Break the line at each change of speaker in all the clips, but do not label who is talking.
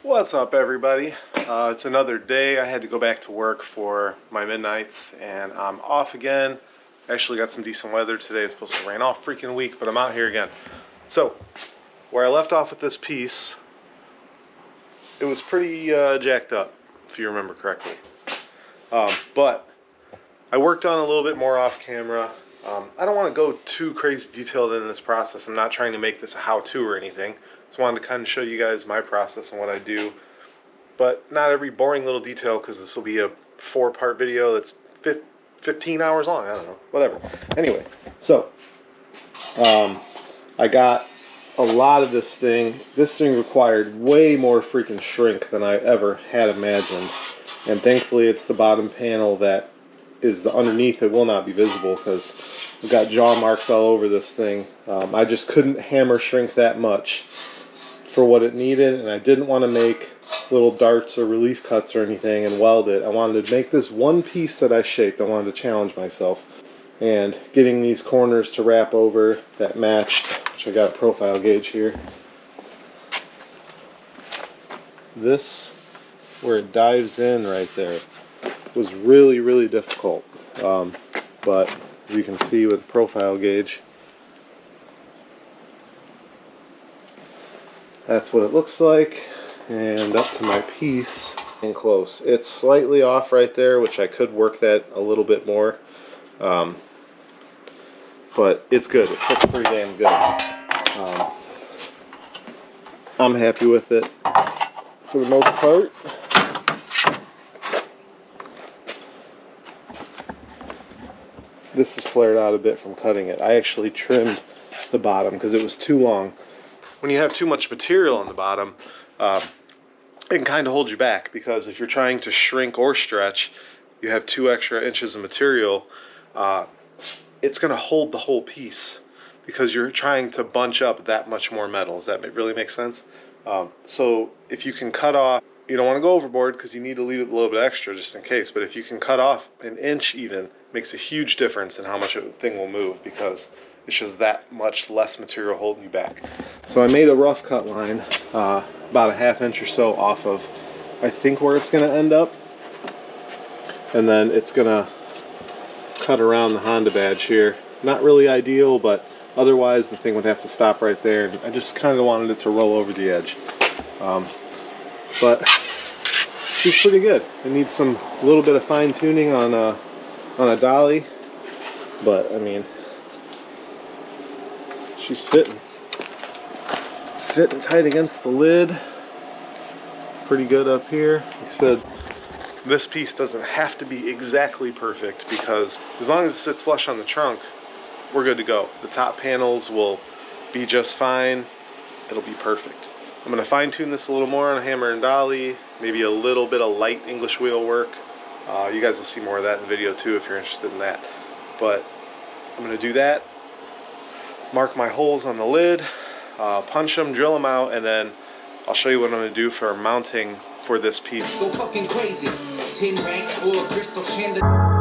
What's up, everybody? It's another day. I had to go back to work for my midnights, and I'm off again. Actually got some decent weather today. It's supposed to rain all freaking week, but I'm out here again. So, where I left off with this piece, it was pretty jacked up, if you remember correctly. But I worked on a little bit more off camera. I don't want to go too crazy detailed in this process. I'm not trying to make this a how-to or anything. Just wanted to kind of show you guys my process and what I do. But not every boring little detail, because this will be a 4-part video that's 15 hours long. I don't know. Whatever. Anyway, so I got a lot of this thing. This thing required way more freaking shrink than I ever had imagined. And thankfully it's the bottom panel that is the underneath. It will not be visible because we've got jaw marks all over this thing. I just couldn't hammer shrink that much for what it needed, and I didn't want to make little darts or relief cuts or anything and weld it. I wanted to make this one piece that I shaped. I wanted to challenge myself, and getting these corners to wrap over that matched, which I got a profile gauge here. This, where it dives in right there, was really difficult, but as you can see with the profile gauge, that's what it looks like. And up to my piece and close. It's slightly off right there, which I could work that a little bit more, but it's good. It fits pretty damn good. I'm happy with it for the most part. This is flared out a bit from cutting it. I actually trimmed the bottom because it was too long. When you have too much material on the bottom, it can kind of hold you back, because if you're trying to shrink or stretch, you have 2 extra inches of material, it's going to hold the whole piece because you're trying to bunch up that much more metal. Does that really make sense? So if you can cut off, you don't want to go overboard because you need to leave it a little bit extra just in case, but if you can cut off an inch even, it makes a huge difference in how much a thing will move, because it's just that much less material holding you back. So I made a rough cut line, about a 1/2 inch or so off of, I think, where it's going to end up. And then it's going to cut around the Honda badge here. Not really ideal, but otherwise the thing would have to stop right there. And I just kind of wanted it to roll over the edge. But she's pretty good. It needs some little bit of fine tuning on a dolly. But, I mean, she's fitting tight against the lid. Pretty good up here. Like I said, this piece doesn't have to be exactly perfect, because as long as it sits flush on the trunk, we're good to go. The top panels will be just fine. It'll be perfect. I'm going to fine tune this a little more on a hammer and dolly, maybe a little bit of light English wheel work. You guys will see more of that in the video too if you're interested in that. But I'm going to do that. Mark my holes on the lid, punch them, drill them out, and then I'll show you what I'm going to do for mounting for this piece.
Go fucking crazy. 10 ranks full of crystal chandelier.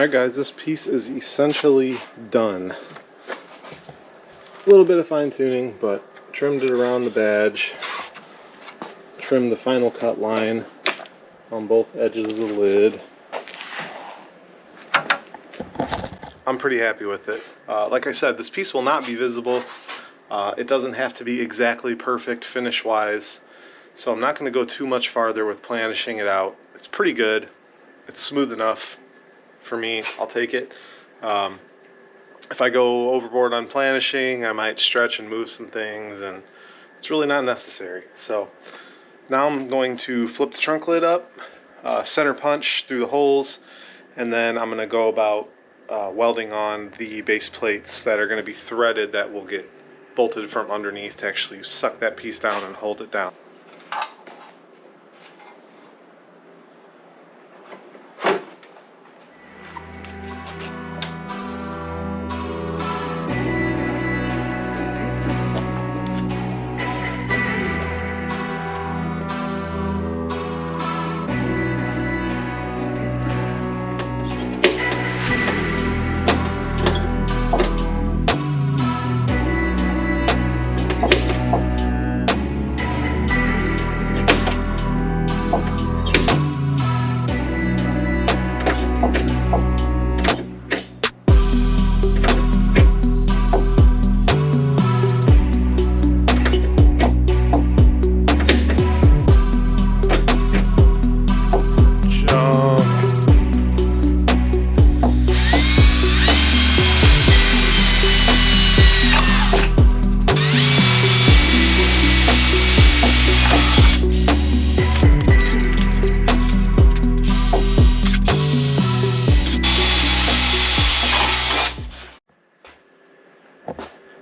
Alright guys, this piece is essentially done. A little bit of fine tuning, but trimmed it around the badge. Trimmed the final cut line on both edges of the lid. I'm pretty happy with it. Like I said, this piece will not be visible. It doesn't have to be exactly perfect finish-wise, so I'm not going to go too much farther with planishing it out. It's pretty good. It's smooth enough for me. I'll take it. If I go overboard on planishing, I might stretch and move some things, and it's really not necessary. So now I'm going to flip the trunk lid up, center punch through the holes, and then I'm going to go about welding on the base plates that are going to be threaded that will get bolted from underneath to actually suck that piece down and hold it down.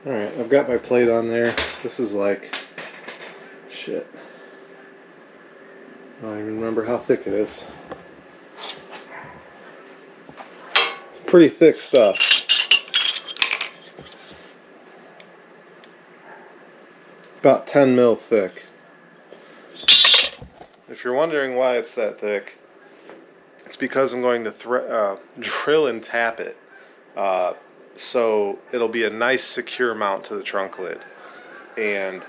Alright, I've got my plate on there. This is like, shit, I don't even remember how thick it is. It's pretty thick stuff. About 10 mil thick. If you're wondering why it's that thick, it's because I'm going to drill and tap it. So it'll be a nice secure mount to the trunk lid, and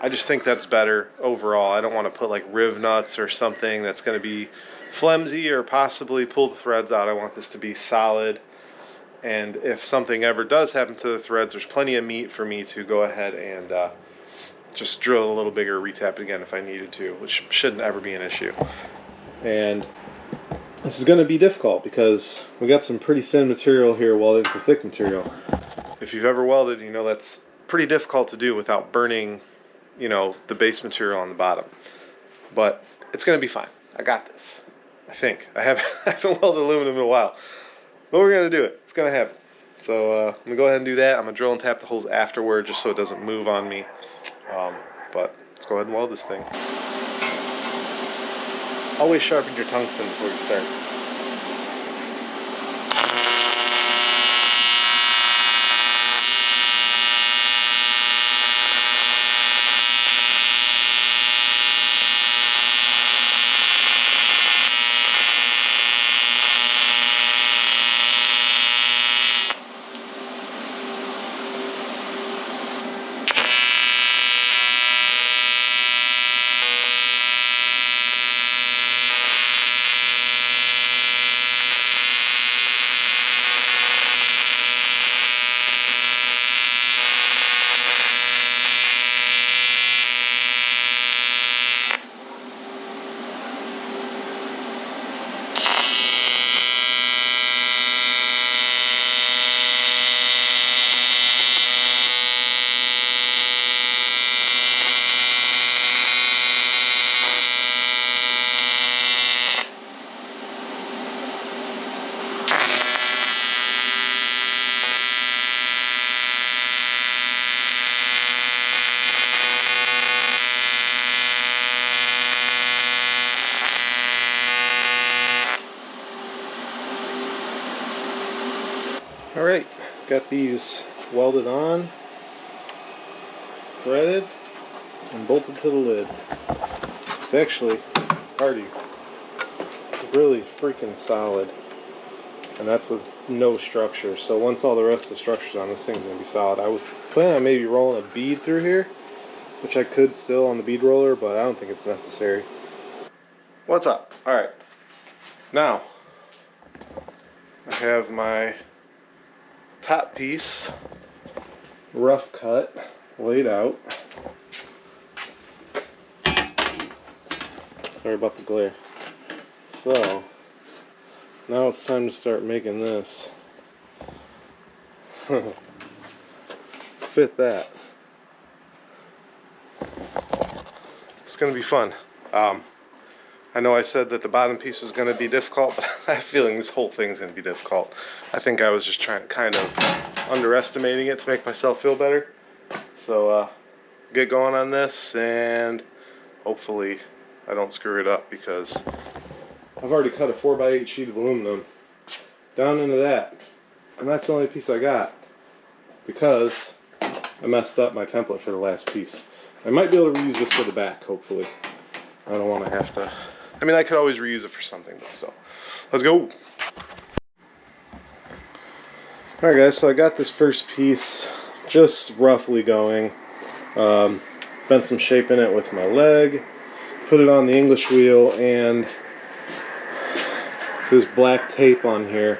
I just think that's better overall. I don't want to put like riv nuts or something that's going to be flimsy or possibly pull the threads out. I want this to be solid, and if something ever does happen to the threads, there's plenty of meat for me to go ahead and just drill a little bigger, retap it again if I needed to, which shouldn't ever be an issue. And this is going to be difficult because we got some pretty thin material here welding to thick material. If you've ever welded, you know that's pretty difficult to do without burning, you know, the base material on the bottom. But it's going to be fine. I got this. I think. I haven't welded aluminum in a while. But we're going to do it. It's going to happen. So I'm going to go ahead and do that. I'm going to drill and tap the holes afterward just so it doesn't move on me. But let's go ahead and weld this thing. Always sharpen your tungsten before you start. Alright, got these welded on, threaded, and bolted to the lid. It's actually already really freaking solid. and that's with no structure. So once all the rest of the structure's on, this thing's gonna be solid. I was planning on maybe rolling a bead through here, which I could still on the bead roller, but I don't think it's necessary. What's up? All right, now I have my top piece rough cut laid out. Sorry about the glare. So now it's time to start making this fit that. It's going to be fun. I know I said that the bottom piece was going to be difficult, but I have a feeling this whole thing's going to be difficult. I think I was just trying kind of underestimating it to make myself feel better. So get going on this, and hopefully I don't screw it up, because I've already cut a 4x8 sheet of aluminum down into that, and that's the only piece I got because I messed up my template for the last piece. I might be able to reuse this for the back, hopefully. I don't want to have to, I mean, I could always reuse it for something, but still. Let's go. Alright guys, so I got this first piece just roughly going. Bent some shape in it with my leg, put it on the English wheel, and so there's black tape on here.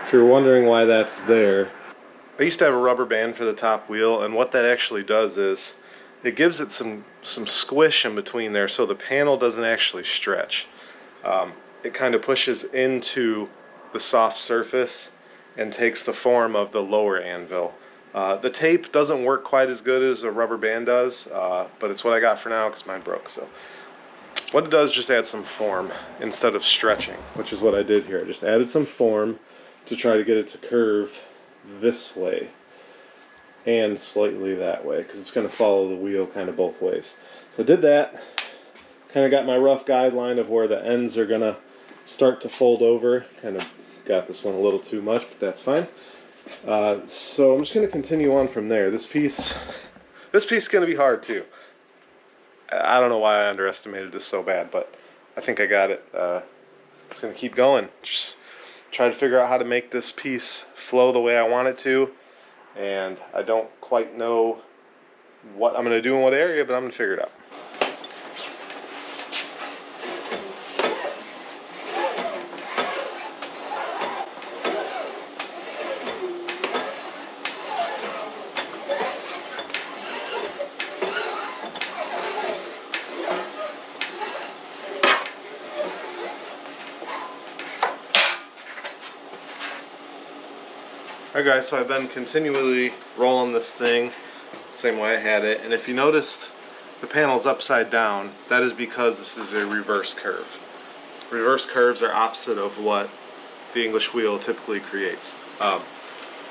If you're wondering why that's there, I used to have a rubber band for the top wheel, and what that actually does is it gives it some squish in between there, so the panel doesn't actually stretch. It kind of pushes into the soft surface and takes the form of the lower anvil. The tape doesn't work quite as good as a rubber band does, but it's what I got for now because mine broke. So what it does is just add some form instead of stretching, which is what I did here. I just added some form to try to get it to curve this way and slightly that way, because it's going to follow the wheel kind of both ways. So I did that, kind of got my rough guideline of where the ends are going to start to fold over. Kind of got this one a little too much, but that's fine. So I'm just going to continue on from there. This piece is going to be hard too. I don't know why I underestimated this so bad, but I think I got it. Just going to keep going. Just try to figure out how to make this piece flow the way I want it to. And I don't quite know what I'm going to do in what area, but I'm going to figure it out. Alright guys, so I've been continually rolling this thing the same way I had it, and if you noticed the panel's upside down, that is because this is a reverse curve. Reverse curves are opposite of what the English wheel typically creates.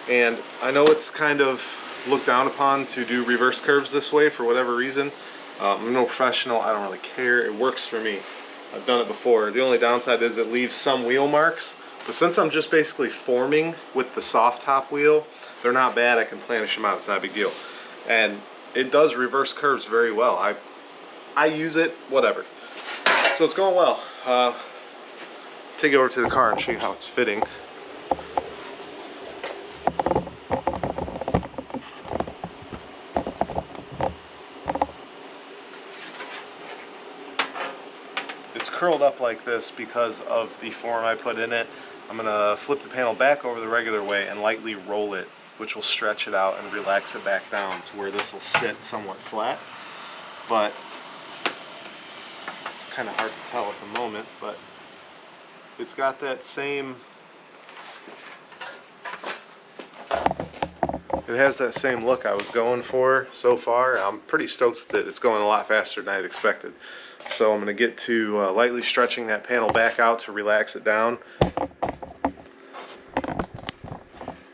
And I know it's kind of looked down upon to do reverse curves this way for whatever reason. I'm no professional, I don't really care, it works for me. I've done it before. The only downside is it leaves some wheel marks. But since I'm just basically forming with the soft top wheel, they're not bad. I can planish them out. It's not a big deal. And it does reverse curves very well. I use it, whatever. So it's going well. Take it over to the car and show you how it's fitting. It's curled up like this because of the form I put in it. I'm going to flip the panel back over the regular way and lightly roll it, which will stretch it out and relax it back down to where this will sit somewhat flat. But it's kind of hard to tell at the moment, but it's got that same, it has that same look I was going for so far. I'm pretty stoked with it. It's going a lot faster than I had expected. So I'm going to get to lightly stretching that panel back out to relax it down.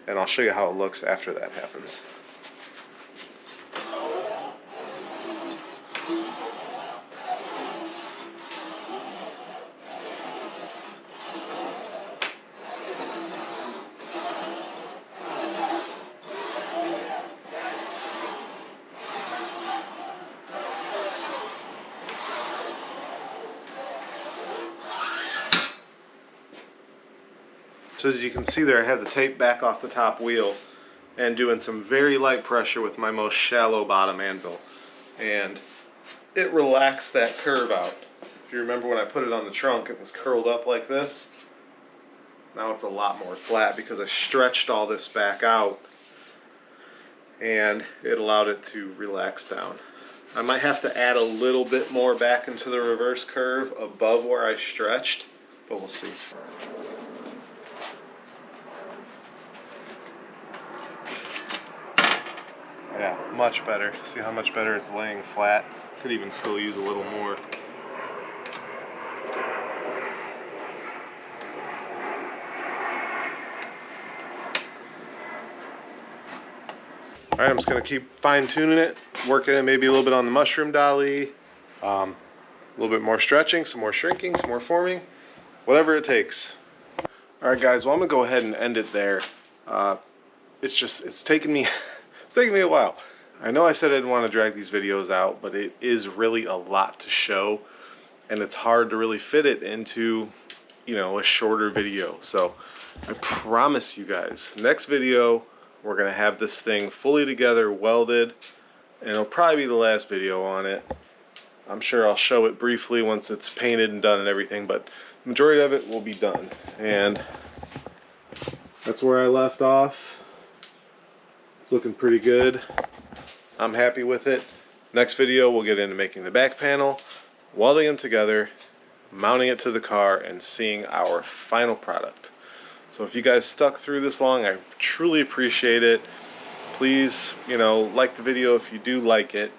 And I'll show you how it looks after that happens. So as you can see there, I have the tape back off the top wheel and doing some very light pressure with my most shallow bottom anvil. And it relaxed that curve out. If you remember when I put it on the trunk, it was curled up like this. Now it's a lot more flat because I stretched all this back out and it allowed it to relax down. I might have to add a little bit more back into the reverse curve above where I stretched, but we'll see. Yeah, much better. See how much better it's laying flat? Could even still use a little more. Alright, I'm just going to keep fine-tuning it, working it maybe a little bit on the mushroom dolly, a little bit more stretching, some more shrinking, some more forming, whatever it takes. Alright guys, well I'm going to go ahead and end it there. It's taken me it's taken me a while. I know I said I didn't want to drag these videos out, but it is really a lot to show, and it's hard to really fit it into, you know, a shorter video. So I promise you guys, next video we're going to have this thing fully together, welded, and it'll probably be the last video on it. I'm sure I'll show it briefly once it's painted and done and everything, but the majority of it will be done. And that's where I left off. It's looking pretty good. I'm happy with it. Next video we'll get into making the back panel, welding them together, mounting it to the car, and seeing our final product. So if you guys stuck through this long, I truly appreciate it. Please, you know, like the video if you do like it,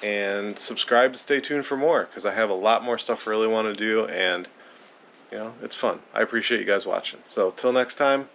and subscribe to stay tuned for more, because I have a lot more stuff I really want to do, and you know, it's fun. I appreciate you guys watching. So till next time,